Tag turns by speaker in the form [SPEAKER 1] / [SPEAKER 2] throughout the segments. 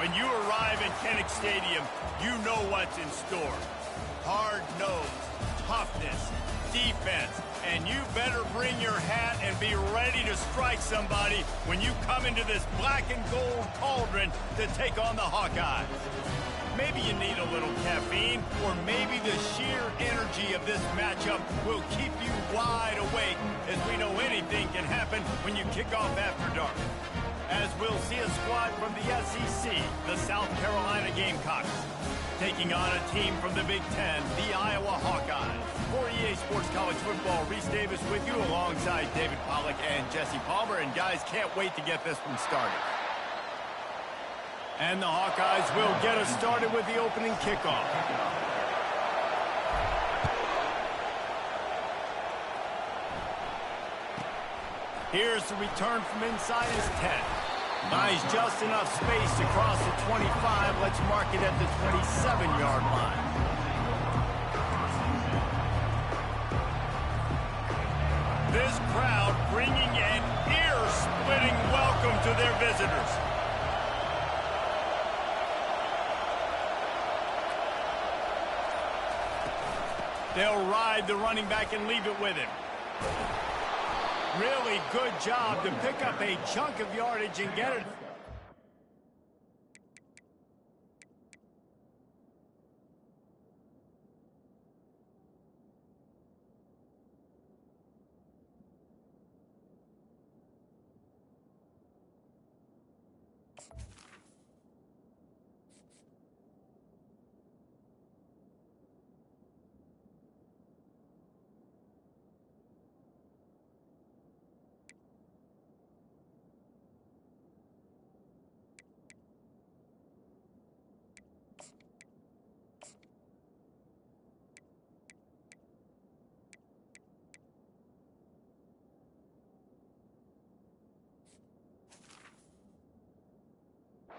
[SPEAKER 1] When you arrive at Kinnick Stadium, you know what's in store. Hard nose, toughness, defense, and you better bring your hat and be ready to strike somebody when you come into this black and gold cauldron to take on the Hawkeyes. Maybe you need a little caffeine, or maybe the sheer energy of this matchup will keep you wide awake, as we know anything can happen when you kick off after dark. As we'll see a squad from the SEC, the South Carolina Gamecocks, taking on a team from the Big Ten, the Iowa Hawkeyes. For EA Sports College Football, Reese Davis with you alongside David Pollack and Jesse Palmer. And guys, can't wait to get this one started. And the Hawkeyes will get us started with the opening kickoff. Here's the return from inside his 10. Buys just enough space to cross the 25. Let's mark it at the 27-yard line. This crowd bringing an ear-splitting welcome to their visitors. They'll ride the running back and leave it with him. Really good job to pick up a chunk of yardage and get it.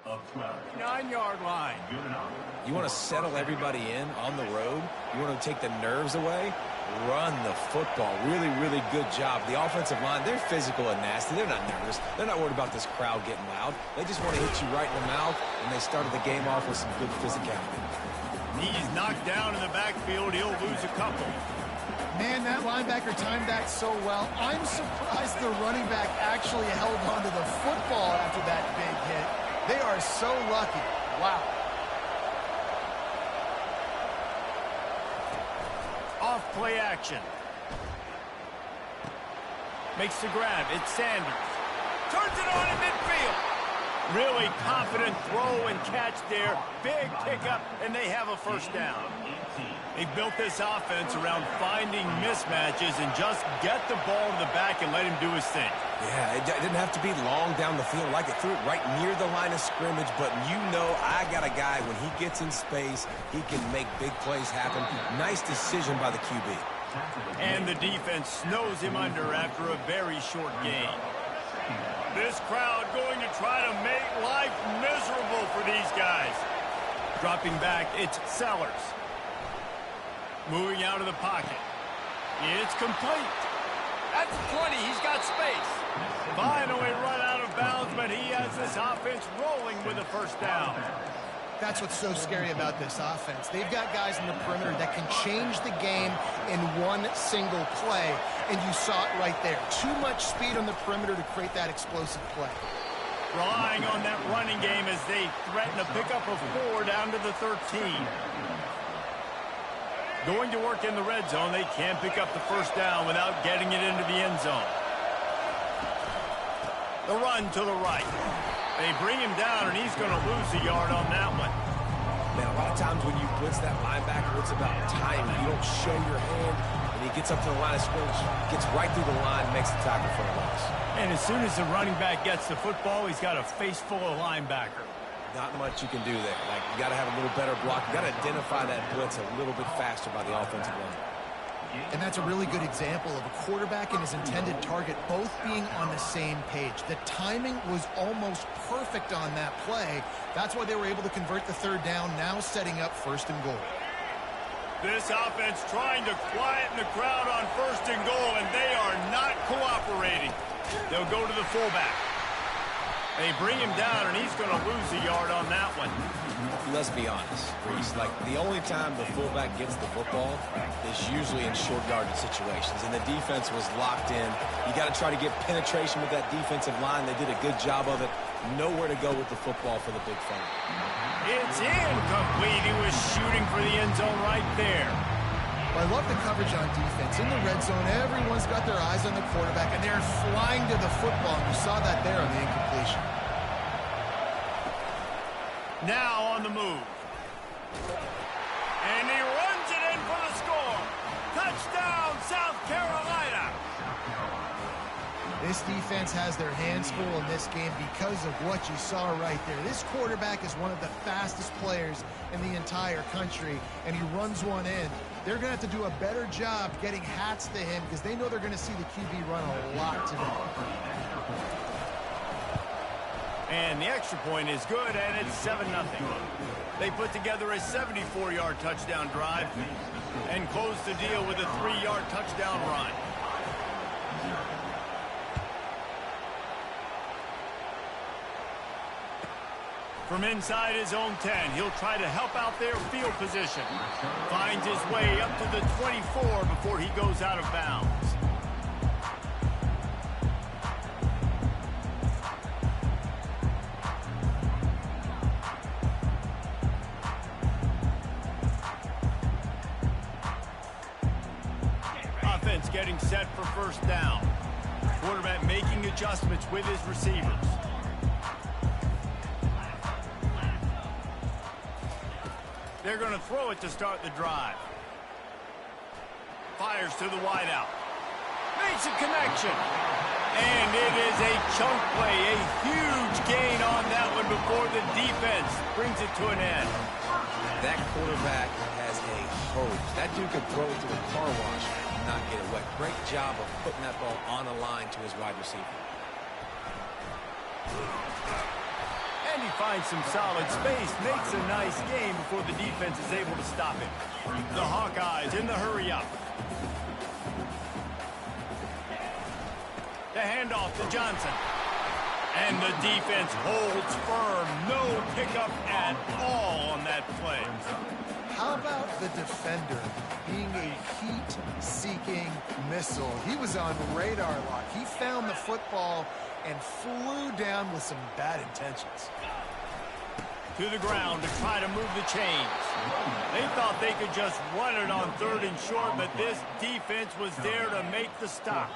[SPEAKER 2] Up 12.
[SPEAKER 1] 9-yard line.
[SPEAKER 3] You want to settle everybody in on the road? You want to take the nerves away? Run the football. Really, really good job. The offensive line, they're physical and nasty. They're not nervous. They're not worried about this crowd getting loud. They just want to hit you right in the mouth, and they started the game off with some good physicality.
[SPEAKER 1] He's knocked down in the backfield. He'll lose a couple.
[SPEAKER 4] Man, that linebacker timed that so well. I'm surprised the running back actually held onto the football after that big hit. They are so lucky. Wow.
[SPEAKER 1] Off play action. Makes the grab. It's Sanders. Turns it on in midfield. Really confident throw and catch there. Big pickup, and they have a first down. They built this offense around finding mismatches and just get the ball to the back and let him do his thing.
[SPEAKER 3] Yeah, it didn't have to be long down the field. Like it threw it right near the line of scrimmage, but you know I got a guy, when he gets in space, he can make big plays happen. Nice decision by the QB.
[SPEAKER 1] And the defense snows him under after a very short gain. This crowd going to try to make life miserable for these guys. Dropping back, it's Sellers. Moving out of the pocket. It's complete. That's 20. He's got space. Finally run out of bounds, but he has this offense rolling with a first down.
[SPEAKER 4] That's what's so scary about this offense. They've got guys in the perimeter that can change the game in one single play, and you saw it right there. Too much speed on the perimeter to create that explosive play.
[SPEAKER 1] Relying on that running game as they threaten a pickup of 4 down to the 13. Going to work in the red zone. They can't pick up the first down without getting it into the end zone. The run to the right. They bring him down, and he's going to lose a yard on that one.
[SPEAKER 3] Man, a lot of times when you blitz that linebacker, it's about timing. You don't show your hand, and he gets up to the line of scrimmage, gets right through the line, makes the tackle for a loss.
[SPEAKER 1] And as soon as the running back gets the football, he's got a face full of linebacker.
[SPEAKER 3] Not much you can do there. Like, you got to have a little better block. You got to identify that blitz a little bit faster by the offensive line.
[SPEAKER 4] And that's a really good example of a quarterback and his intended target both being on the same page. The timing was almost perfect on that play. That's why they were able to convert the third down, now setting up first and goal.
[SPEAKER 1] This offense trying to quieten the crowd on first and goal, and they are not cooperating. They'll go to the fullback. They bring him down, and he's going to lose a yard on that one.
[SPEAKER 3] Let's be honest, Reese. Like, the only time the fullback gets the football is usually in short yardage situations, and the defense was locked in. You got to try to get penetration with that defensive line. They did a good job of it. Nowhere to go with the football for the big fella.
[SPEAKER 1] It's incomplete. He was shooting for the end zone right there.
[SPEAKER 4] I love the coverage on defense. In the red zone, everyone's got their eyes on the quarterback, and they're flying to the football. And you saw that there on the incompletion.
[SPEAKER 1] Now on the move. And he runs it in for the score. Touchdown, South Carolina.
[SPEAKER 4] This defense has their hands full in this game because of what you saw right there. This quarterback is one of the fastest players in the entire country, and he runs one in. They're going to have to do a better job getting hats to him because they know they're going to see the QB run a lot today.
[SPEAKER 1] And the extra point is good, and it's 7-0. They put together a 74-yard touchdown drive and close the deal with a 3-yard touchdown run. From inside his own 10, he'll try to help out their field position. Finds his way up to the 24 before he goes out of bounds. Offense getting set for first down. Quarterback making adjustments with his receivers. They're going to throw it to start the drive. Fires to the wideout. Makes a connection. And it is a chunk play. A huge gain on that one before the defense brings it to an end.
[SPEAKER 3] That quarterback has a hose. That dude could throw it to the car wash and not get it wet. Great job of putting that ball on a line to his wide receiver.
[SPEAKER 1] And he finds some solid space, makes a nice game before the defense is able to stop him. The Hawkeyes in the hurry-up. The handoff to Johnson. And the defense holds firm. No pickup at all on that play.
[SPEAKER 4] How about the defender being a heat-seeking missile? He was on radar lock. He found the football and flew down with some bad intentions.
[SPEAKER 1] To the ground to try to move the chains. They thought they could just run it on 3rd and short, but this defense was there to make the stop.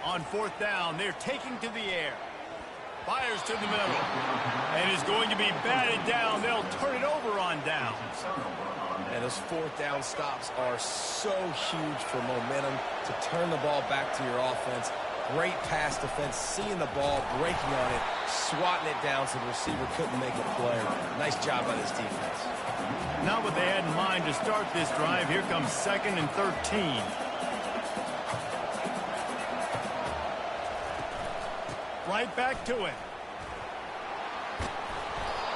[SPEAKER 1] On 4th down, they're taking to the air. Fires to the middle. And is going to be batted down. They'll turn it over on downs.
[SPEAKER 3] And those 4th down stops are so huge for momentum to turn the ball back to your offense. Great pass defense, seeing the ball, breaking on it, swatting it down so the receiver couldn't make a play. Nice job by this defense.
[SPEAKER 1] Not what they had in mind to start this drive. Here comes 2nd and 13. Right back to it.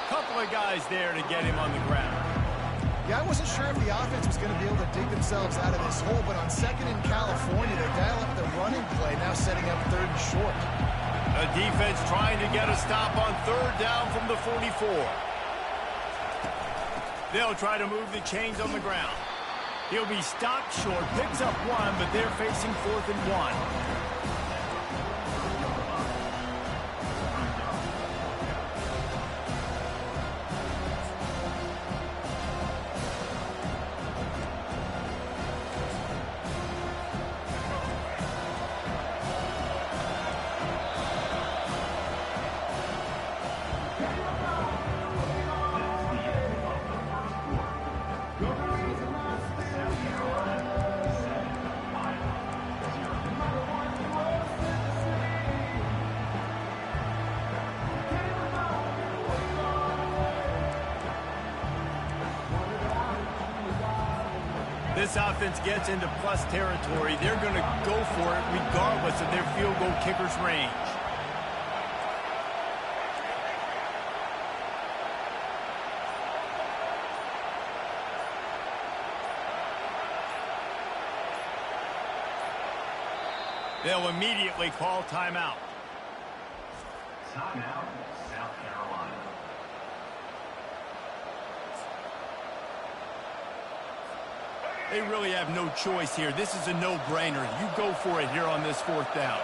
[SPEAKER 1] Couple of guys there to get him on the ground.
[SPEAKER 4] Yeah, I wasn't sure if the offense was going to be able to dig themselves out of this hole, but on 2nd in California, they dial up the running play, now setting up 3rd and short.
[SPEAKER 1] The defense trying to get a stop on 3rd down from the 44. They'll try to move the chains on the ground. He'll be stopped short, picks up 1, but they're facing 4th and 1. This offense gets into plus territory. They're going to go for it regardless of their field goal kicker's range. They'll immediately call timeout.
[SPEAKER 2] Timeout, South Carolina.
[SPEAKER 1] They really have no choice here. This is a no-brainer. You go for it here on this 4th down.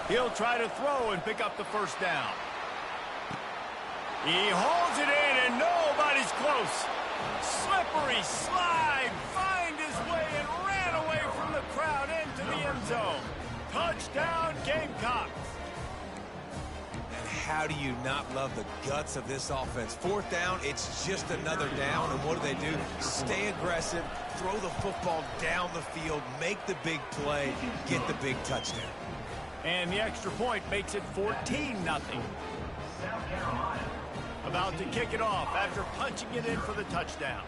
[SPEAKER 1] He'll try to throw and pick up the 1st down. He holds it in, and nobody's close. Slippery slide, find his way, and ran away from the crowd into the end zone. Touchdown, Gamecocks.
[SPEAKER 3] And how do you not love the guts of this offense? 4th down, it's just another down, and what do? Stay aggressive, throw the football down the field, make the big play, get the big touchdown.
[SPEAKER 1] And the extra point makes it 14-0.
[SPEAKER 2] South Carolina.
[SPEAKER 1] About to kick it off after punching it in for the touchdown.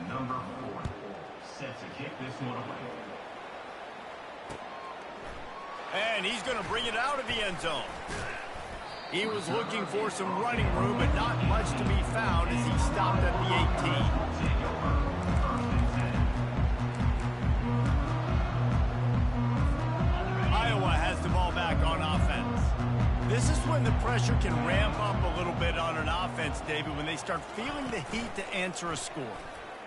[SPEAKER 2] Number 4, set to kick this one away.
[SPEAKER 1] And he's going to bring it out of the end zone. He was looking for some running room, but not much to be found as he stopped at the 18. Iowa has the ball back on offense. This is when the pressure can ramp up a little bit on an offense, David, when they start feeling the heat to answer a score.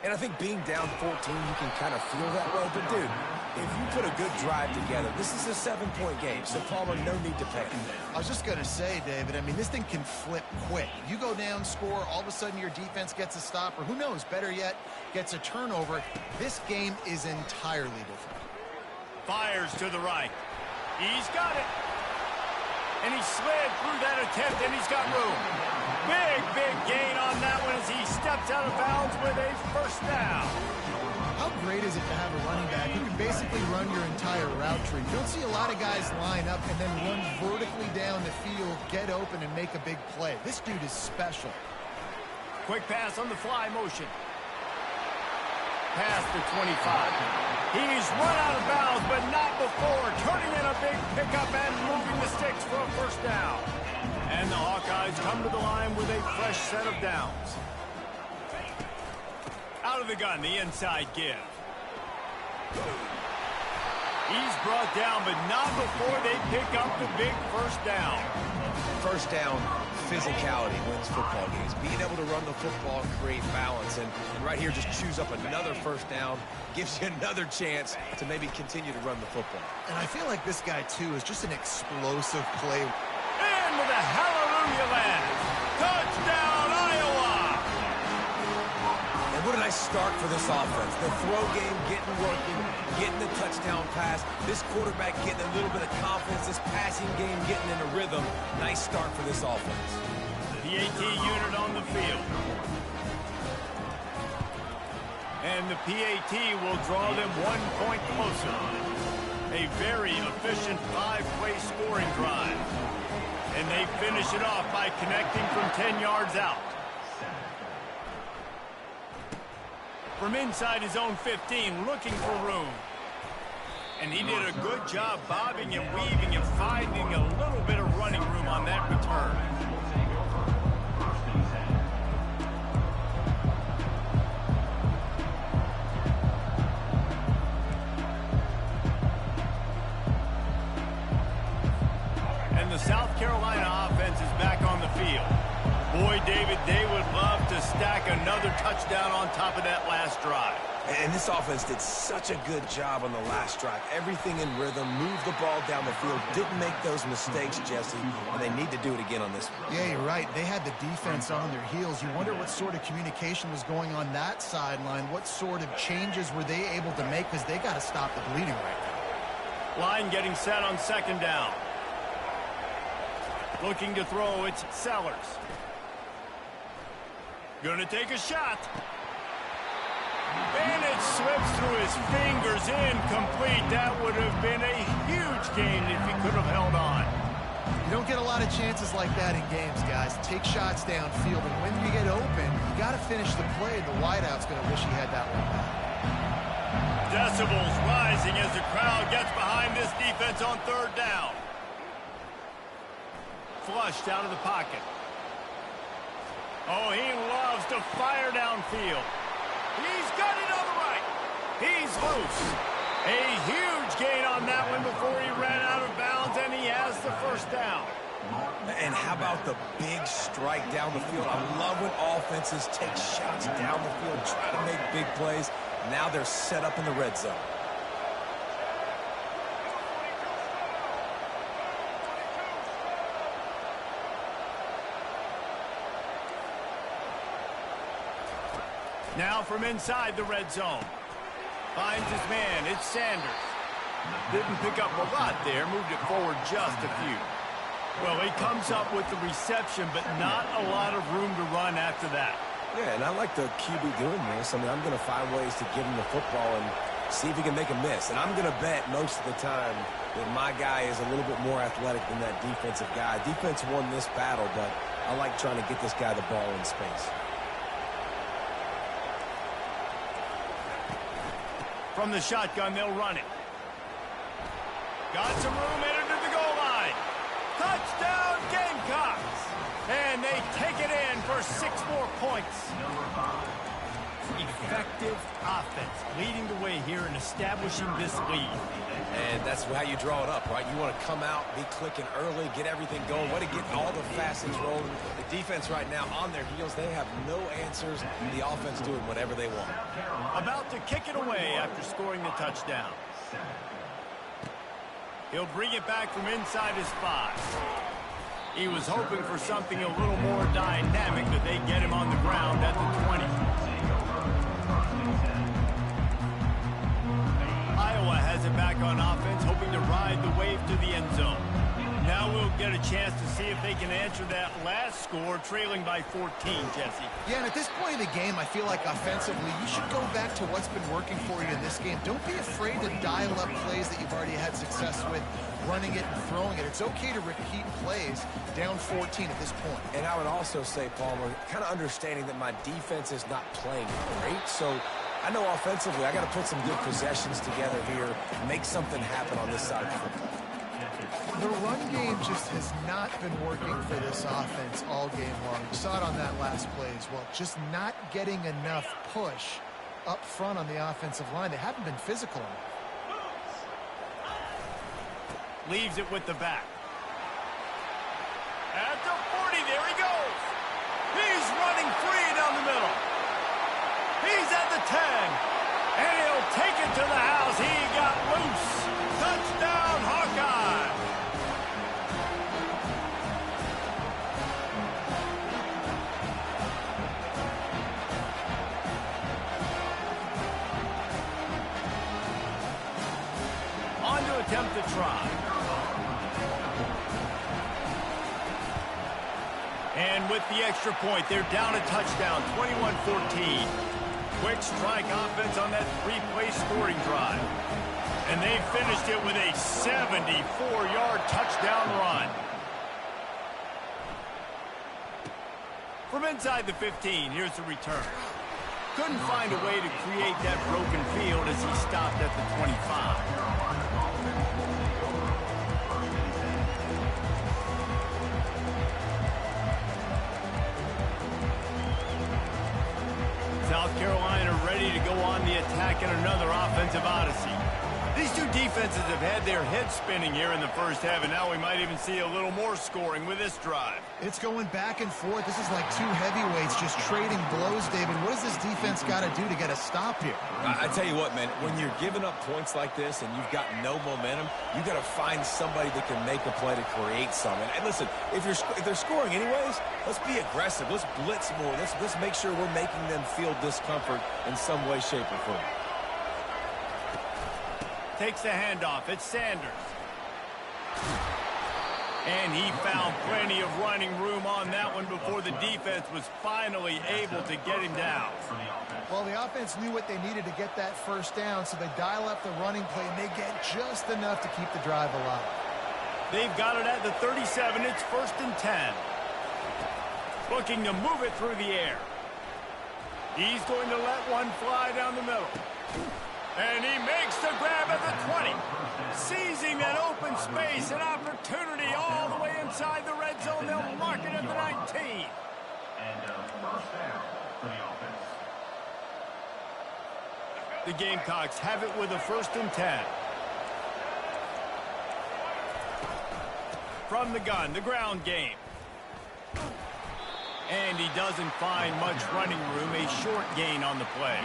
[SPEAKER 3] And I think being down 14, you can kind of feel that way. But, dude, if you put a good drive together, this is a 7-point game. So, Palmer, no need to panic.
[SPEAKER 4] I was just going to say, David, I mean, this thing can flip quick. You go down, score, all of a sudden your defense gets a stop, or who knows, better yet, gets a turnover. This game is entirely different.
[SPEAKER 1] Fires to the right. He's got it. And he slid through that attempt, and he's got room. Big gain on that one as he steps out of bounds with a 1st down.
[SPEAKER 4] How great is it to have a running back who can basically run your entire route tree? You don't see a lot of guys line up and then run vertically down the field, get open, and make a big play. This dude is special.
[SPEAKER 1] Quick pass on the fly motion. Past the 25. He's run out of bounds, but not before. Turning in a big pickup and moving the sticks for a 1st down. And the Hawkeyes come to the line with a fresh set of downs. Out of the gun, the inside give. He's brought down, but not before they pick up the big 1st down.
[SPEAKER 3] 1st down, physicality wins football games. Being able to run the football and create balance. And right here, just choose up another 1st down. Gives you another chance to maybe continue to run the football.
[SPEAKER 4] And I feel like this guy, too, is just an explosive play.
[SPEAKER 1] And with a hallelujah land. Touchdown, Iowa!
[SPEAKER 3] And what a nice start for this offense. The throw game getting working, getting the touchdown pass. This quarterback getting a little bit of confidence. This passing game getting in a rhythm. Nice start for this offense.
[SPEAKER 1] The AT unit on the field. And the PAT will draw them 1 point closer. A very efficient 5-play scoring drive. And they finish it off by connecting from 10 yards out. From inside his own 15, looking for room. And he did a good job bobbing and weaving and finding a little bit of running room on that return. And the South Carolina offense is back on the field. Boy, David, they would love to stack another touchdown on top of that last drive.
[SPEAKER 3] And this offense did such a good job on the last drive. Everything in rhythm, moved the ball down the field, didn't make those mistakes, Jesse, and they need to do it again on this one.
[SPEAKER 4] Yeah, you're right. They had the defense on their heels. You wonder what sort of communication was going on that sideline. What sort of changes were they able to make, because they got to stop the bleeding right now.
[SPEAKER 1] Line getting set on 2nd down. Looking to throw, it's Sellers. Gonna take a shot. And it slips through his fingers, incomplete. That would have been a huge gain if he could have held on.
[SPEAKER 4] You don't get a lot of chances like that in games, guys. Take shots downfield, and when you get open, you got to finish the play. The wideout's going to wish he had that one back.
[SPEAKER 1] Decibels rising as the crowd gets behind this defense on 3rd down. Flushed out of the pocket. Oh, he loves to fire downfield. He's got it on the right. He's loose. A huge gain on that one before he ran out of bounds, and he has the first down.
[SPEAKER 3] And how about the big strike down the field? I love when offenses take shots down the field, try to make big plays. Now they're set up in the red zone.
[SPEAKER 1] Now from inside the red zone. Finds his man. It's Sanders. Didn't pick up a lot there. Moved it forward just a few. Well, he comes up with the reception, but not a lot of room to run after that.
[SPEAKER 3] Yeah, and I like the QB doing this. I mean, I'm going to find ways to give him the football and see if he can make a miss. And I'm going to bet most of the time that my guy is a little bit more athletic than that defensive guy. Defense won this battle, but I like trying to get this guy the ball in space.
[SPEAKER 1] From the shotgun, they'll run it. Got some room headed to the goal line. Touchdown, Gamecocks! And they take it in for 6 more points. Effective offense leading the way here and establishing this lead.
[SPEAKER 3] And that's how you draw it up, right? You want to come out, be clicking early, get everything going, want to get all the facets rolling. The defense right now on their heels, they have no answers. The offense doing whatever they want.
[SPEAKER 1] About to kick it away after scoring the touchdown. He'll bring it back from inside his 5. He was hoping for something a little more dynamic, but they get him on the ground at the 20. Iowa has it back on offense, hoping to ride the wave to the end zone. Now we'll get a chance to see if they can answer that last score, trailing by 14, Jesse.
[SPEAKER 4] Yeah, and at this point of the game, I feel like offensively, you should go back to what's been working for you in this game. Don't be afraid to dial up plays that you've already had success with, running it and throwing it. It's okay to repeat plays down 14 at this point.
[SPEAKER 3] And I would also say, Palmer, kind of understanding that my defense is not playing great, so I know offensively I got to put some good possessions together here, make something happen on this side of the football.
[SPEAKER 4] The run game just has not been working for this offense all game long. You saw it on that last play as well. Just not getting enough push up front on the offensive line. They haven't been physical enough.
[SPEAKER 1] Leaves it with the back. At the 40, there he goes. He's running free down the middle. He's at the 10. And he'll take it to the house. He got loose. Touchdown, Hawkeye. On to attempt the try. And with the extra point, they're down a touchdown, 21-14. Quick strike offense on that 3-play scoring drive. And they finished it with a 74-yard touchdown run. From inside the 15, here's the return. Couldn't find a way to create that broken field as he stopped at the 25. South Carolina ready to go on the attack in another offensive odyssey. These two defenses have had their heads spinning here in the first half, and now we might even see a little more scoring with this drive.
[SPEAKER 4] It's going back and forth. This is like two heavyweights just trading blows, David. What does this defense got to do to get a stop here?
[SPEAKER 3] I tell you what, man, when you're giving up points like this and you've got no momentum, you got to find somebody that can make a play to create something. And listen, if they're scoring anyways, let's be aggressive. Let's blitz more. Let's make sure we're making them feel discomfort in some way, shape, or form.
[SPEAKER 1] Takes the handoff. It's Sanders. And he found plenty of running room on that one before the defense was finally able to get him down.
[SPEAKER 4] Well, the offense knew what they needed to get that first down, so they dial up the running play, and they get just enough to keep the drive alive.
[SPEAKER 1] They've got it at the 37. It's 1st and 10. Looking to move it through the air. He's going to let one fly down the middle. And he makes the grab at the 20. Seizing that open space, an opportunity all the way inside the red zone. They'll mark it at the 19.
[SPEAKER 2] And first down for the offense.
[SPEAKER 1] The Gamecocks have it with a 1st and 10. From the gun, the ground game. And he doesn't find much running room, a short gain on the play.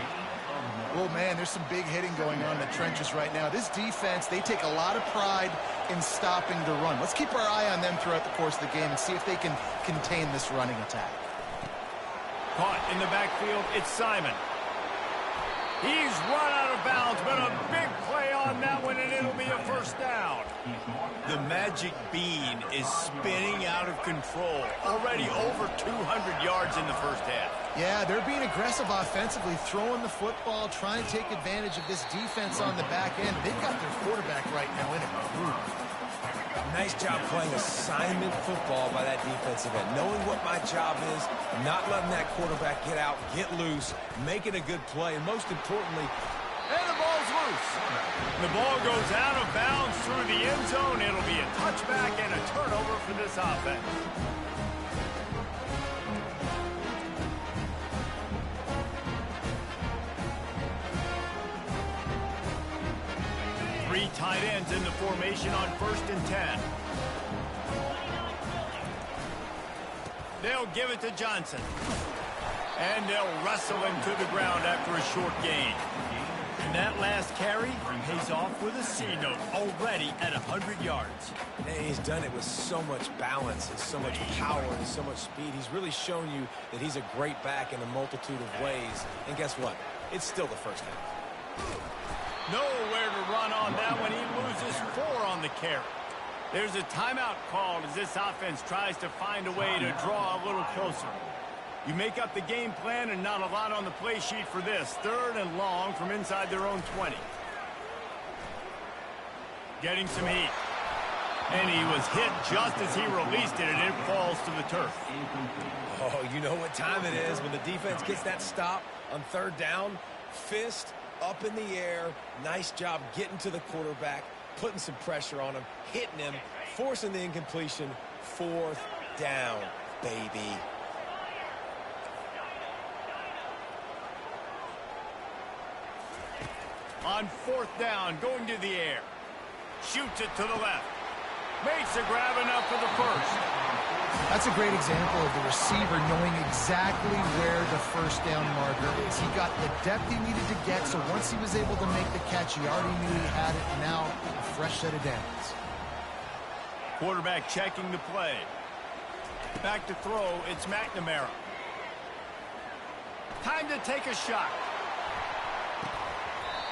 [SPEAKER 4] Oh, man, there's some big hitting going on in the trenches right now. This defense, they take a lot of pride in stopping the run. Let's keep our eye on them throughout the course of the game and see if they can contain this running attack.
[SPEAKER 1] Caught in the backfield, it's Simon. He's run out of bounds, but a big play on that one, and it'll be a 1st down. The magic bean is spinning out of control. Already over 200 yards in the 1st half.
[SPEAKER 4] Yeah, they're being aggressive offensively, throwing the football, trying to take advantage of this defense on the back end. They've got their quarterback right now in a groove.
[SPEAKER 3] Nice job playing assignment football by that defensive end. Knowing what my job is, not letting that quarterback get out, get loose, making a good play, and most importantly,
[SPEAKER 1] and the ball's loose. The ball goes out of bounds through the end zone. It'll be a touchback and a turnover for this offense. Three tight ends in the formation on 1st and 10. They'll give it to Johnson. And they'll wrestle him to the ground after a short gain. And that last carry pays off with a C note, already at 100 yards.
[SPEAKER 3] And he's done it with so much balance and so much power and so much speed. He's really shown you that he's a great back in a multitude of ways. And guess what? It's still the 1st half.
[SPEAKER 1] Nowhere to run on that one. He loses 4 on the carry. There's a timeout called as this offense tries to find a way to draw a little closer. You make up the game plan and not a lot on the play sheet for this. 3rd and long from inside their own 20. Getting some heat. And he was hit just as he released it, and it falls to the turf.
[SPEAKER 3] Oh, you know what time it is when the defense gets that stop on 3rd down. Fist up in the air. Nice job getting to the quarterback, putting some pressure on him, hitting him, forcing the incompletion. 4th down, baby.
[SPEAKER 1] On 4th down, going to the air. Shoots it to the left. Makes a grab enough for the 1st.
[SPEAKER 4] That's a great example of the receiver knowing exactly where the 1st down marker is. He got the depth he needed to get, so once he was able to make the catch, he already knew he had it. Now, a fresh set of downs.
[SPEAKER 1] Quarterback checking the play. Back to throw, it's McNamara. Time to take a shot.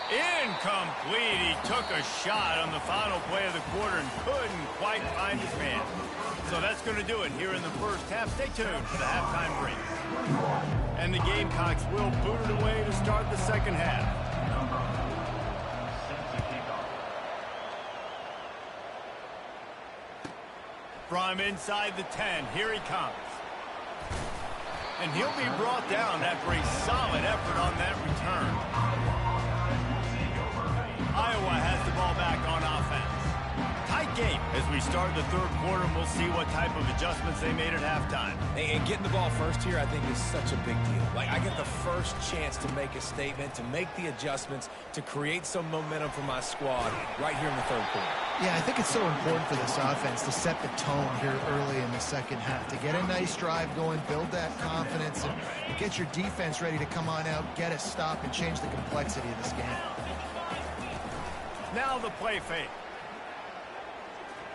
[SPEAKER 1] Incomplete. He took a shot on the final play of the quarter and couldn't quite find his man. So that's going to do it here in the 1st half. Stay tuned for the halftime break. And the Gamecocks will boot it away to start the 2nd half. From inside the 10, here he comes. And he'll be brought down after a solid effort on that return. Iowa has the ball back on offense. Tight game as we start the 3rd quarter, and we'll see what type of adjustments they made at halftime.
[SPEAKER 3] And getting the ball first here, I think, is such a big deal. Like, I get the first chance to make a statement, to make the adjustments, to create some momentum for my squad right here in the 3rd quarter.
[SPEAKER 4] Yeah, I think it's so important for this offense to set the tone here early in the 2nd half, to get a nice drive going, build that confidence, and get your defense ready to come on out, get a stop, and change the complexity of this game.
[SPEAKER 1] Now the play fake.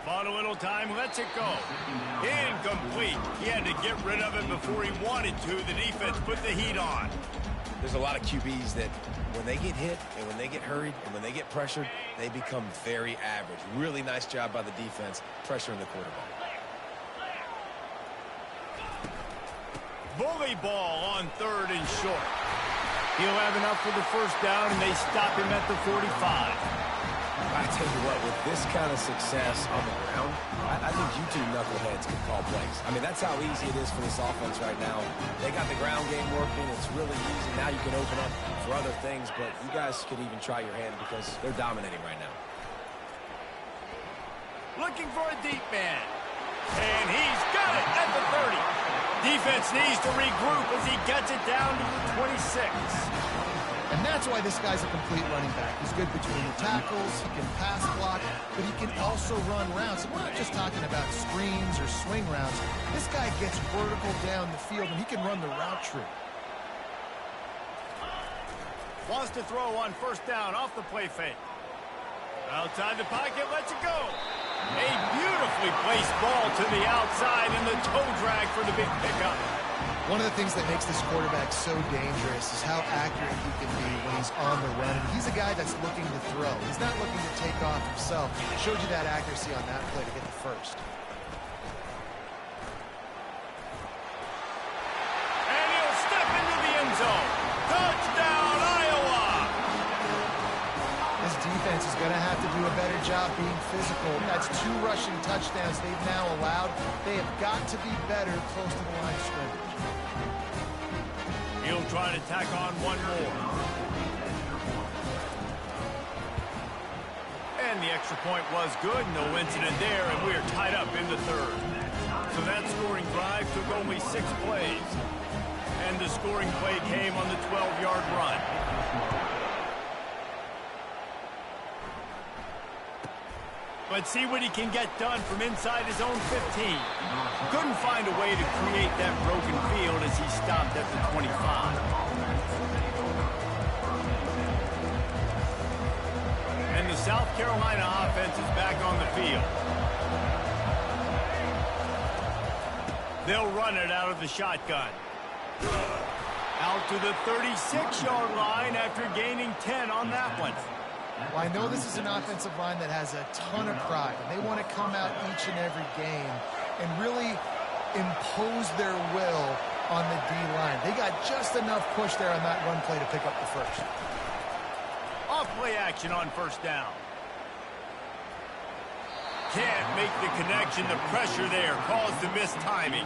[SPEAKER 1] Bought a little time, lets it go. Incomplete. He had to get rid of it before he wanted to. The defense put the heat on.
[SPEAKER 3] There's a lot of QBs that when they get hit and when they get hurried and when they get pressured, they become very average. Really nice job by the defense pressuring the quarterback.
[SPEAKER 1] Bully ball on 3rd and short. He'll have enough for the 1st down, and they stop him at the 45.
[SPEAKER 3] I tell you what, with this kind of success on the ground, I think you two knuckleheads can call plays. I mean, that's how easy it is for this offense right now. They got the ground game working. It's really easy. Now you can open up for other things, but you guys could even try your hand because they're dominating right now.
[SPEAKER 1] Looking for a deep man. And he's got it at the 30. Defense needs to regroup as he gets it down to the 26.
[SPEAKER 4] And that's why this guy's a complete running back. He's good between the tackles, he can pass block, but he can also run routes. And we're not just talking about screens or swing routes. This guy gets vertical down the field, and he can run the route tree.
[SPEAKER 1] Wants to throw on first down off the play fake. Outside the pocket, lets it go. A beautifully placed ball to the outside, and the toe drag for the big pickup.
[SPEAKER 4] One of the things that makes this quarterback so dangerous is how accurate he can be when he's on the run. And he's a guy that's looking to throw. He's not looking to take off himself. Showed you that accuracy on that play to get the first.
[SPEAKER 1] And he'll step into the end zone. Touchdown, Iowa!
[SPEAKER 4] This defense is going to have to do a better job being physical. That's 2 rushing touchdowns they've now allowed. They have got to be better close to the line of scrimmage.
[SPEAKER 1] He'll try to tack on one more. And the extra point was good. No incident there, and we are tied up in the third. So that scoring drive took only 6 plays. And the scoring play came on the 12-yard run. Let's see what he can get done from inside his own 15. Couldn't find a way to create that broken field as he stopped at the 25. And the South Carolina offense is back on the field. They'll run it out of the shotgun. Out to the 36-yard line after gaining 10 on that one.
[SPEAKER 4] Well, I know this is an offensive line that has a ton of pride. They want to come out each and every game and really impose their will on the D-line. They got just enough push there on that run play to pick up the first.
[SPEAKER 1] Off-play action on first down. Can't make the connection. The pressure there caused the missed timing.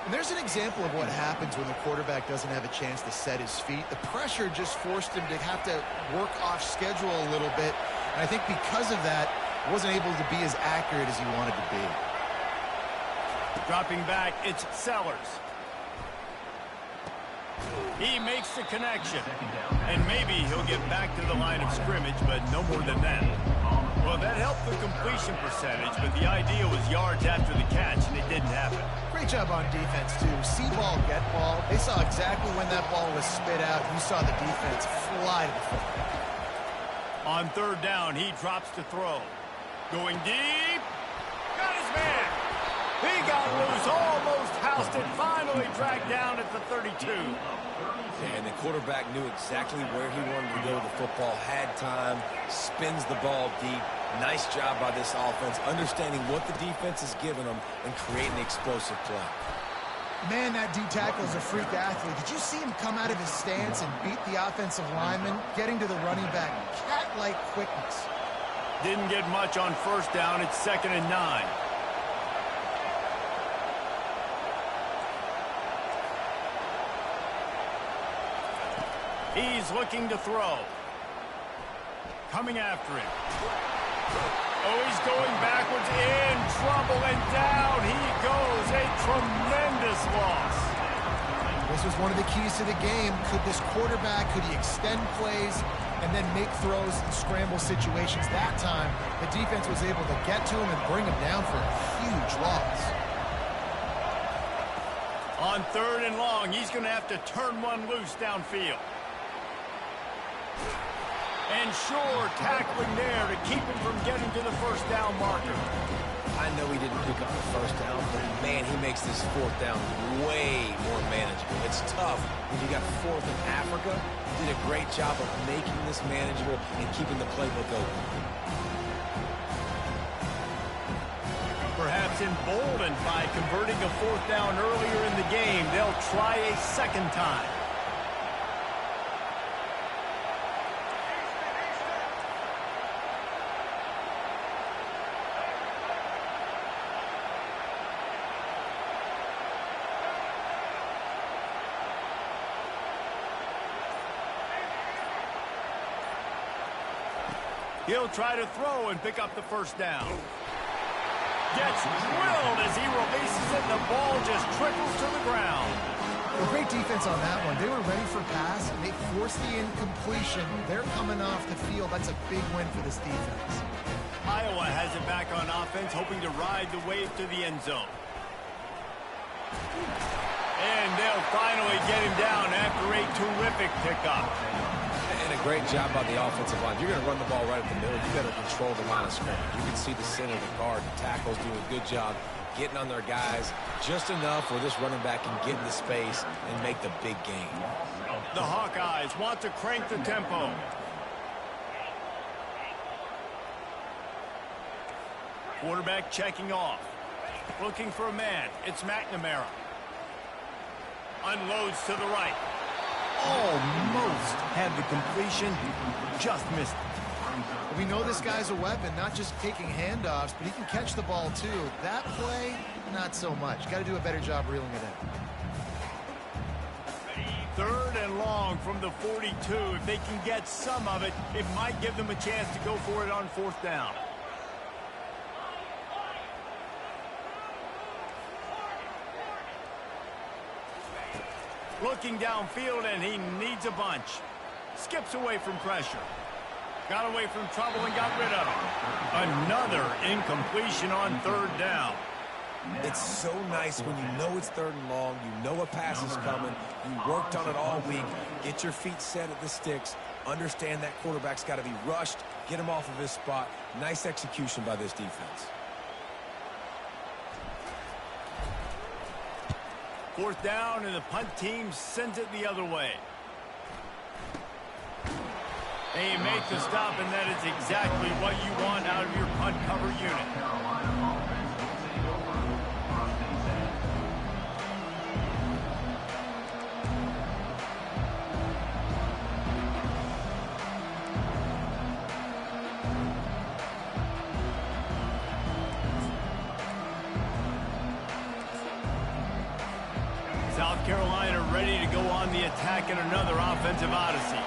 [SPEAKER 4] And there's an example of what happens when the quarterback doesn't have a chance to set his feet. The pressure just forced him to have to work off schedule a little bit. And I think because of that, wasn't able to be as accurate as he wanted to be.
[SPEAKER 1] Dropping back, it's Sellers. He makes the connection. And maybe he'll get back to the line of scrimmage, but no more than that. Well, that helped the completion percentage, but the idea was yards after the catch, and it didn't happen.
[SPEAKER 4] Great job on defense, too. See ball, get ball. They saw exactly when that ball was spit out. You saw the defense fly to the football.
[SPEAKER 1] On third down, he drops to throw. Going deep. Got his man. He got loose, almost housed it, finally dragged down at the 32.
[SPEAKER 3] And the quarterback knew exactly where he wanted to go with the football, had time, spins the ball deep. Nice job by this offense, understanding what the defense is giving them and creating an explosive play.
[SPEAKER 4] Man, that D-tackle is a freak athlete. Did you see him come out of his stance and beat the offensive lineman, getting to the running back? Cat-like quickness.
[SPEAKER 1] Didn't get much on first down. It's 2nd and 9. He's looking to throw. Coming after him. Oh, he's going backwards, in trouble, and down he goes. A tremendous loss.
[SPEAKER 4] This was one of the keys to the game. Could this quarterback, could he extend plays and then make throws in scramble situations? That time, the defense was able to get to him and bring him down for a huge loss.
[SPEAKER 1] On 3rd and long, he's going to have to turn one loose downfield. And sure, tackling there to keep him from getting to the first down marker.
[SPEAKER 3] I know he didn't pick up the first down, but man, he makes this 4th down way more manageable. It's tough when you got 4th in Africa. Did a great job of making this manageable and keeping the playbook open.
[SPEAKER 1] Perhaps emboldened by converting a 4th down earlier in the game, they'll try a second time. He'll try to throw and pick up the first down. Gets drilled as he releases it. The ball just trickles to the ground.
[SPEAKER 4] Well, great defense on that one. They were ready for pass, and they forced the incompletion. They're coming off the field. That's a big win for this defense.
[SPEAKER 1] Iowa has it back on offense, hoping to ride the wave to the end zone. And they'll finally get him down after a terrific pickup.
[SPEAKER 3] And a great job by the offensive line. You're going to run the ball right at the middle. You better control the line of scrimmage. You can see the center of the guard. The tackles doing a good job getting on their guys just enough where this running back can get into space and make the big gain.
[SPEAKER 1] The Hawkeyes want to crank the tempo. Quarterback checking off. Looking for a man. It's McNamara. Unloads to the right. Almost had the completion. Just missed it.
[SPEAKER 4] We know this guy's a weapon, not just taking handoffs, but he can catch the ball too. That play, not so much. Got to do a better job reeling it in.
[SPEAKER 1] 3rd and long from the 42. If they can get some of it, it might give them a chance to go for it on 4th down. Looking downfield, and he needs a bunch. Skips away from pressure. Got away from trouble and got rid of it. Another incompletion on 3rd down.
[SPEAKER 3] It's so nice when you know it's 3rd and long, you know a pass is coming, you worked on it all week, get your feet set at the sticks, understand that quarterback's got to be rushed, get him off of his spot. Nice execution by this defense.
[SPEAKER 1] 4th down, and the punt team sends it the other way. They make the stop, and that is exactly what you want out of your punt cover unit. South Carolina ready to go on the attack in another offensive odyssey.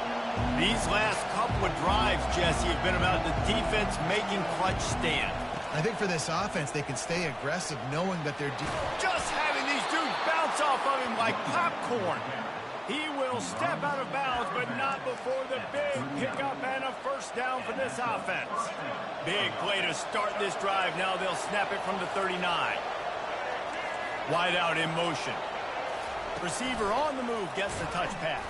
[SPEAKER 1] These last couple of drives, Jesse, have been about the defense making clutch stand.
[SPEAKER 4] I think for this offense, they can stay aggressive knowing that they're
[SPEAKER 1] just having these dudes bounce off of him like popcorn. He will step out of bounds, but not before the big pickup and a 1st down for this offense. Big play to start this drive. Now they'll snap it from the 39. Wide out in motion. Receiver on the move gets the touch pass.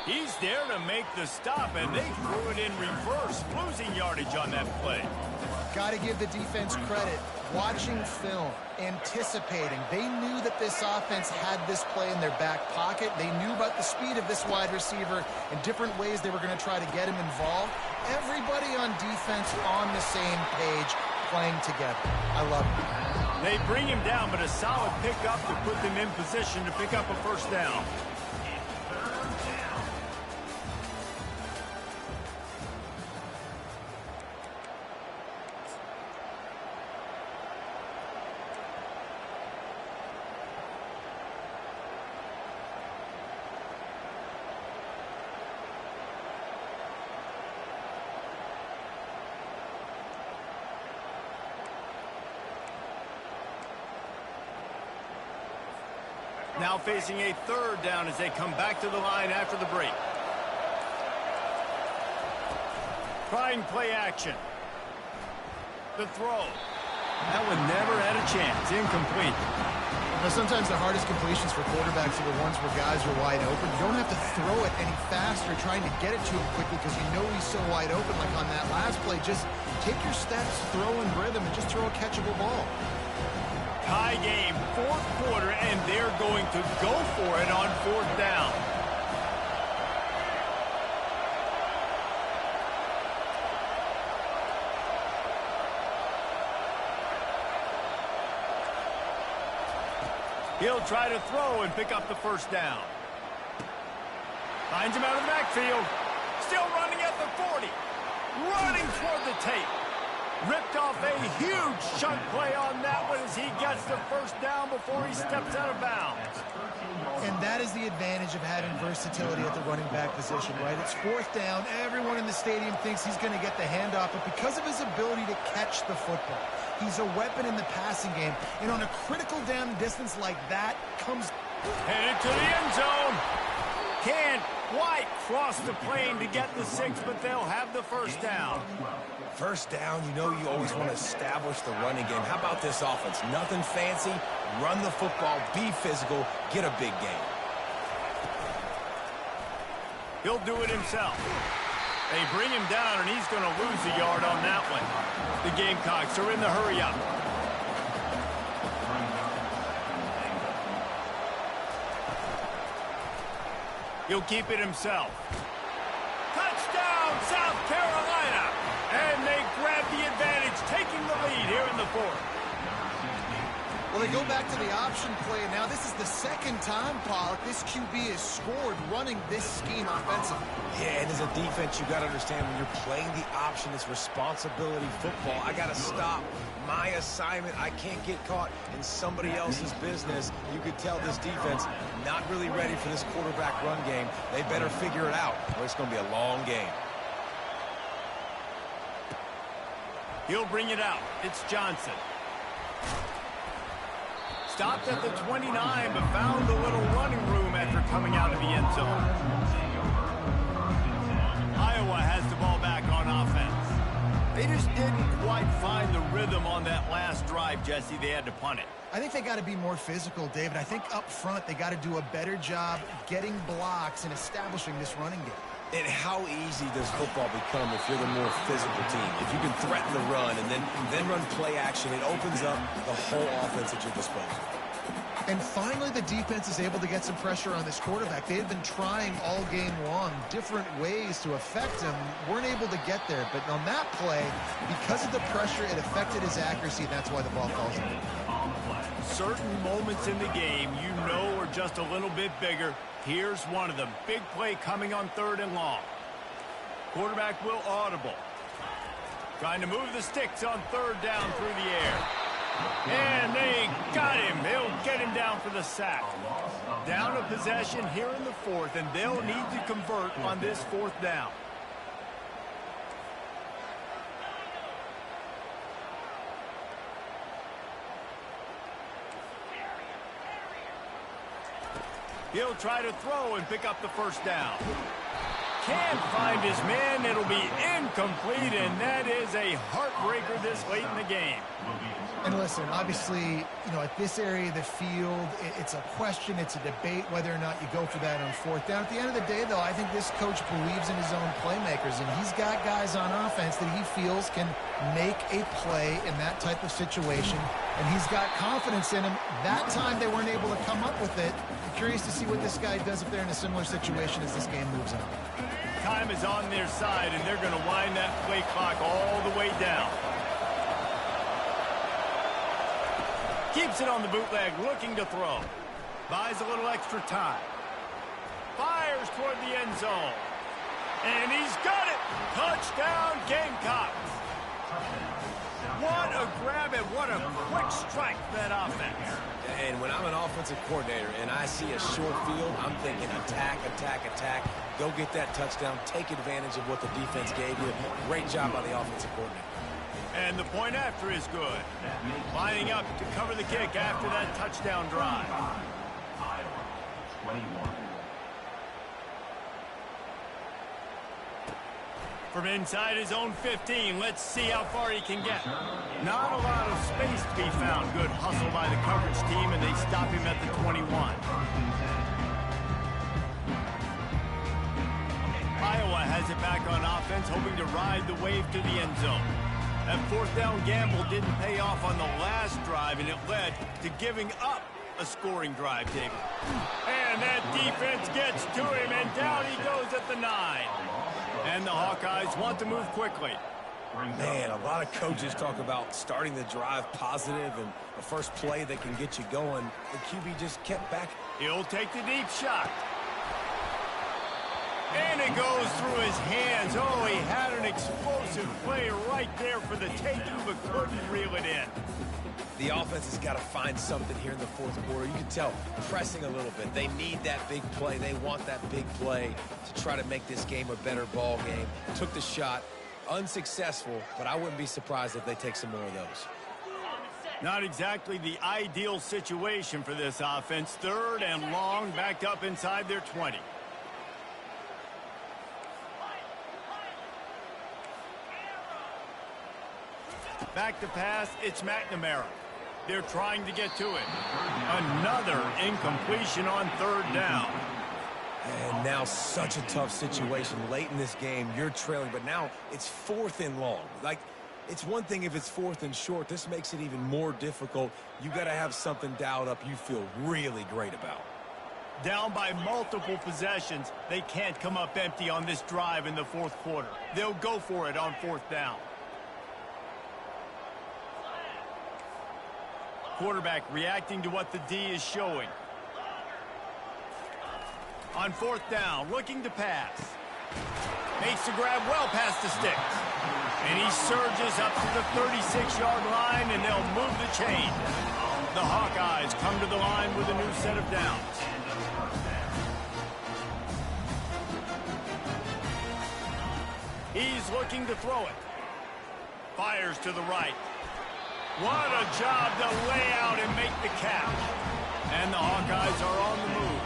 [SPEAKER 1] He's there to make the stop, and they threw it in reverse, losing yardage on that play.
[SPEAKER 4] Got to give the defense credit. Watching film, anticipating. They knew that this offense had this play in their back pocket. They knew about the speed of this wide receiver and different ways they were going to try to get him involved. Everybody on defense on the same page, playing together. I love it.
[SPEAKER 1] They bring him down, but a solid pickup to put them in position to pick up a 1st down. Now facing a 3rd down as they come back to the line after the break. Trying play action. The throw. That one never had a chance. Incomplete.
[SPEAKER 4] Now, sometimes the hardest completions for quarterbacks are the ones where guys are wide open. You don't have to throw it any faster trying to get it to him quickly because you know he's so wide open. Like on that last play, just take your steps, throw in rhythm, and just throw a catchable ball.
[SPEAKER 1] Tie game, 4th quarter, and they're going to go for it on 4th down. He'll try to throw and pick up the 1st down. Finds him out of the backfield. Still running at the 40. Running toward the tape. Ripped off a huge chunk play on that one as he gets the 1st down before he steps out of bounds.
[SPEAKER 4] And that is the advantage of having versatility at the running back position, right? It's 4th down. Everyone in the stadium thinks he's going to get the handoff, but because of his ability to catch the football, he's a weapon in the passing game. And on a critical down distance like that comes
[SPEAKER 1] Headed to the end zone. Can't quite cross the plane to get the 6, but they'll have the first down.
[SPEAKER 3] First down, you know you always want to establish the running game. How about this offense? Nothing fancy. Run the football, be physical, get a big gain.
[SPEAKER 1] He'll do it himself. They bring him down, and he's going to lose a yard on that one. The Gamecocks are in the hurry-up. He'll keep it himself. Touchdown, South Carolina! And they grab the advantage, taking the lead here in the fourth.
[SPEAKER 4] Well, they go back to the option play, and now this is the second time, Pollock, this QB has scored running this scheme offensively.
[SPEAKER 3] Yeah, and as a defense, you got to understand when you're playing the option, it's responsibility football. I got to stop my assignment. I can't get caught in somebody else's business. You could tell this defense not really ready for this quarterback run game. They better figure it out, or it's going to be a long game.
[SPEAKER 1] He'll bring it out. It's Johnson. Stopped at the 29, but found a little running room after coming out of the end zone. Iowa has the ball back on offense. They just didn't quite find the rhythm on that last drive, Jesse. They had to punt it.
[SPEAKER 4] I think they got to be more physical, David. I think up front they got to do a better job getting blocks and establishing this running game.
[SPEAKER 3] And how easy does football become if you're the more physical team? If you can threaten the run and then run play action, it opens up the whole offense at your disposal.
[SPEAKER 4] And finally, the defense is able to get some pressure on this quarterback. They had been trying all game long different ways to affect him, weren't able to get there. But on that play, because of the pressure, it affected his accuracy, and that's why the ball falls in.
[SPEAKER 1] Certain moments in the game you know are just a little bit bigger. Here's one of them. Big play coming on 3rd and long. Quarterback will audible. Trying to move the sticks on 3rd down through the air. And they got him. They'll get him down for the sack. Down a possession here in the 4th, and they'll need to convert on this 4th down. He'll try to throw and pick up the first down. Can't find his man. It'll be incomplete, and that is a heartbreaker this late in the game.
[SPEAKER 4] And listen, obviously, you know, at this area of the field, it's a question, it's a debate whether or not you go for that on 4th down. At the end of the day, though, I think this coach believes in his own playmakers, and he's got guys on offense that he feels can make a play in that type of situation, and he's got confidence in him. That time they weren't able to come up with it. I'm curious to see what this guy does if they're in a similar situation as this game moves on.
[SPEAKER 1] Time is on their side, and they're going to wind that play clock all the way down. Keeps it on the bootleg, looking to throw. Buys a little extra time. Fires toward the end zone. And he's got it! Touchdown, Gamecocks! What a grab and what a quick strike that offense.
[SPEAKER 3] And when I'm an offensive coordinator and I see a short field, I'm thinking attack, attack, attack. Go get that touchdown. Take advantage of what the defense gave you. Great job by the offensive coordinator.
[SPEAKER 1] And the point after is good. Lining up to cover the kick after that touchdown drive.
[SPEAKER 2] Iowa, 21.
[SPEAKER 1] From inside his own 15, let's see how far he can get. Not a lot of space to be found. Good hustle by the coverage team, and they stop him at the 21. Iowa has it back on offense, hoping to ride the wave to the end zone. That 4th down gamble didn't pay off on the last drive, and it led to giving up a scoring drive, David. And that defense gets to him, and down he goes at the 9. And the Hawkeyes want to move quickly.
[SPEAKER 3] Man, a lot of coaches talk about starting the drive positive and the first play that can get you going. The QB just kept back.
[SPEAKER 1] He'll take the deep shot. And it goes through his hands. Oh, he had an explosive play right there for the taking, but couldn't reel it in.
[SPEAKER 3] The offense has got to find something here in the 4th quarter. You can tell, pressing a little bit. They need that big play. They want that big play to try to make this game a better ball game. Took the shot, unsuccessful, but I wouldn't be surprised if they take some more of those.
[SPEAKER 1] Not exactly the ideal situation for this offense. 3rd and long, backed up inside their 20. Back to pass, it's McNamara. They're trying to get to it. Another incompletion on 3rd down.
[SPEAKER 3] And now such a tough situation late in this game. You're trailing, but now it's 4th and long. Like, it's one thing if it's 4th and short. This makes it even more difficult. You got to have something dialed up you feel really great about.
[SPEAKER 1] Down by multiple possessions, they can't come up empty on this drive in the 4th quarter. They'll go for it on 4th down. Quarterback reacting to what the D is showing. On 4th down, looking to pass. Makes the grab well past the sticks. And he surges up to the 36-yard line, and they'll move the chain. The Hawkeyes come to the line with a new set of downs. He's looking to throw it. Fires to the right. What a job to lay out and make the catch. And the Hawkeyes are on the move.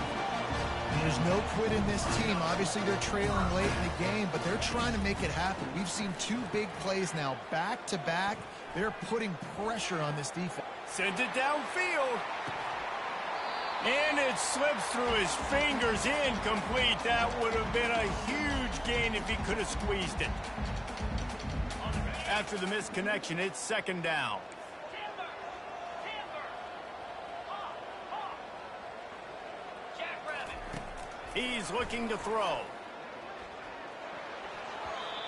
[SPEAKER 4] There's no quit in this team. Obviously, they're trailing late in the game, but they're trying to make it happen. We've seen 2 big plays now, back-to-back. They're putting pressure on this defense.
[SPEAKER 1] Sends it downfield. And it slips through his fingers, incomplete. That would have been a huge gain if he could have squeezed it. After the missed connection, it's 2nd down. He's looking to throw.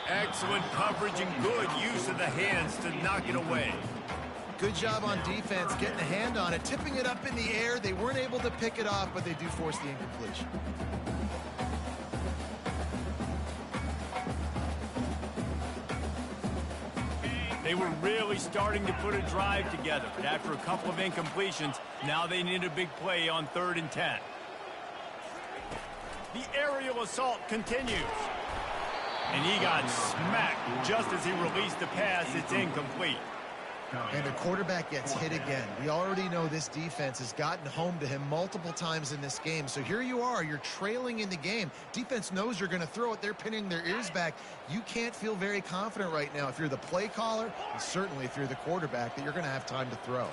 [SPEAKER 1] Excellent coverage and good use of the hands to knock it away.
[SPEAKER 4] Good job on defense, getting a hand on it, tipping it up in the air. They weren't able to pick it off, but they do force the incompletion.
[SPEAKER 1] They were really starting to put a drive together, but after a couple of incompletions, now they need a big play on 3rd and 10. The aerial assault continues. And he got smacked just as he released the pass. It's incomplete.
[SPEAKER 4] And the quarterback gets hit again. We already know this defense has gotten home to him multiple times in this game. So here you are, you're trailing in the game. Defense knows you're going to throw it. They're pinning their ears back. You can't feel very confident right now if you're the play caller, and certainly if you're the quarterback, that you're going to have time to throw.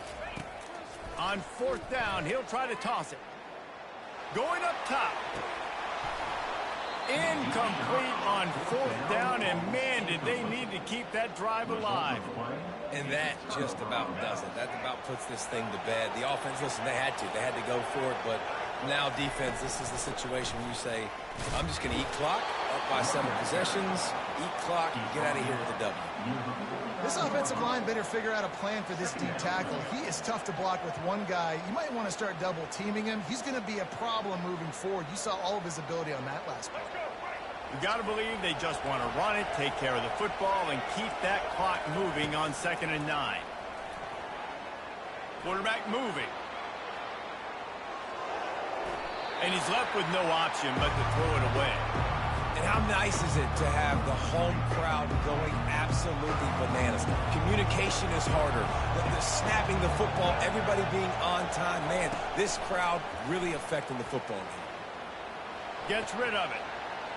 [SPEAKER 1] On 4th down, he'll try to toss it. Going up top. Incomplete on 4th down, and man, did they need to keep that drive alive.
[SPEAKER 3] And that just about does it. That about puts this thing to bed. The offense, listen, they had to go for it, but now defense, this is the situation where you say, I'm just going to eat clock, up by 7 possessions, eat clock, and get out of here with a W.
[SPEAKER 4] This offensive line better figure out a plan for this D tackle. He is tough to block with one guy. You might want to start double teaming him. He's going to be a problem moving forward. You saw all of his ability on that last play.
[SPEAKER 1] You got to believe they just want to run it, take care of the football, and keep that clock moving on 2nd and 9. Quarterback moving. And he's left with no option but to throw it away.
[SPEAKER 3] And how nice is it to have the home crowd going absolutely bananas? Communication is harder. The snapping the football, everybody being on time. Man, this crowd really affecting the football game.
[SPEAKER 1] Gets rid of it.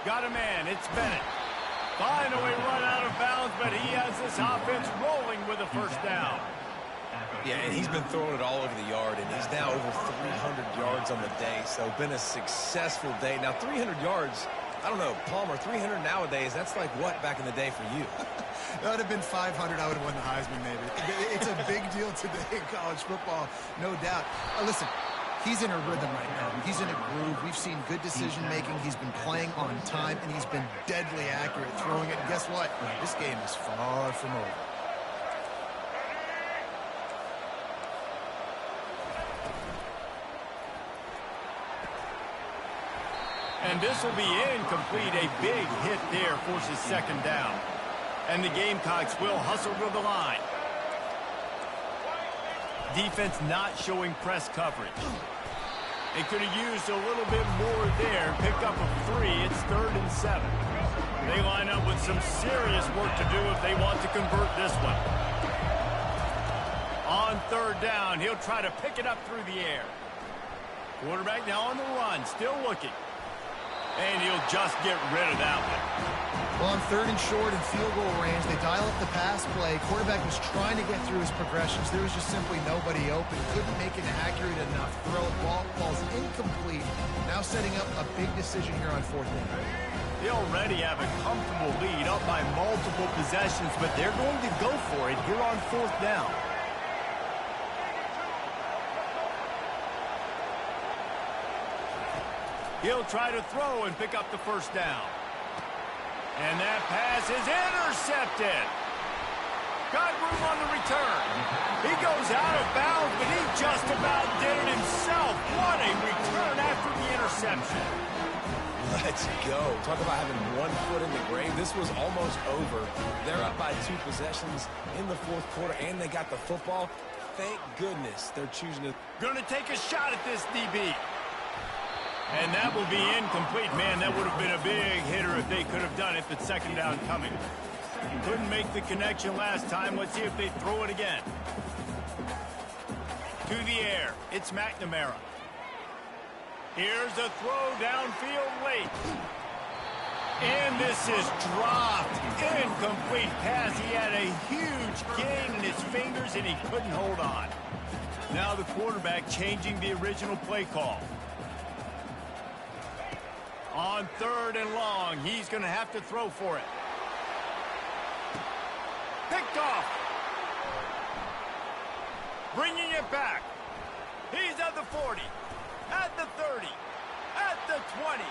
[SPEAKER 1] Got a man. It's Bennett. Finally run out of bounds, but he has this offense rolling with a 1st down.
[SPEAKER 3] Yeah, and he's been throwing it all over the yard, and he's now over 300 yards on the day, so been a successful day. Now, 300 yards, I don't know, Palmer, 300 nowadays, that's like what back in the day for you?
[SPEAKER 4] That would have been 500. I would have won the Heisman, maybe. It's a big deal today in college football, no doubt. Listen, he's in a rhythm right now. He's in a groove. We've seen good decision-making. He's been playing on time, and he's been deadly accurate throwing it. And guess what? This game is far from over.
[SPEAKER 1] And this will be incomplete. A big hit there forces 2nd down. And the Gamecocks will hustle to the line. Defense not showing press coverage. They could have used a little bit more there. Pick up a 3. It's 3rd and 7. They line up with some serious work to do if they want to convert this one. On third down, he'll try to pick it up through the air. Quarterback now on the run, still looking. And he'll just get rid of that one.
[SPEAKER 4] Well, on third and short and field goal range, they dial up the pass play. Quarterback was trying to get through his progressions. There was just simply nobody open. Couldn't make an accurate enough throw. Ball falls incomplete. Now setting up a big decision here on fourth down.
[SPEAKER 1] They already have a comfortable lead up by multiple possessions, but they're going to go for it here on fourth down. He'll try to throw and pick up the first down. And that pass is intercepted. Got room on the return. He goes out of bounds, but he just about did it himself. What a return after the interception.
[SPEAKER 3] Let's go. Talk about having one foot in the grave. This was almost over. They're up by 2 possessions in the fourth quarter, and they got the football. Thank goodness they're choosing to...
[SPEAKER 1] Gonna take a shot at this DB. And that will be incomplete. Man, that would have been a big hitter if they could have done it, but second down coming. Couldn't make the connection last time. Let's see if they throw it again. To the air. It's McNamara. Here's a throw downfield late. And this is dropped. Incomplete pass. He had a huge gain in his fingers, and he couldn't hold on. Now the quarterback changing the original play call. On third and long, he's going to have to throw for it. Picked off. Bringing it back. He's at the 40, at the 30, at the 20.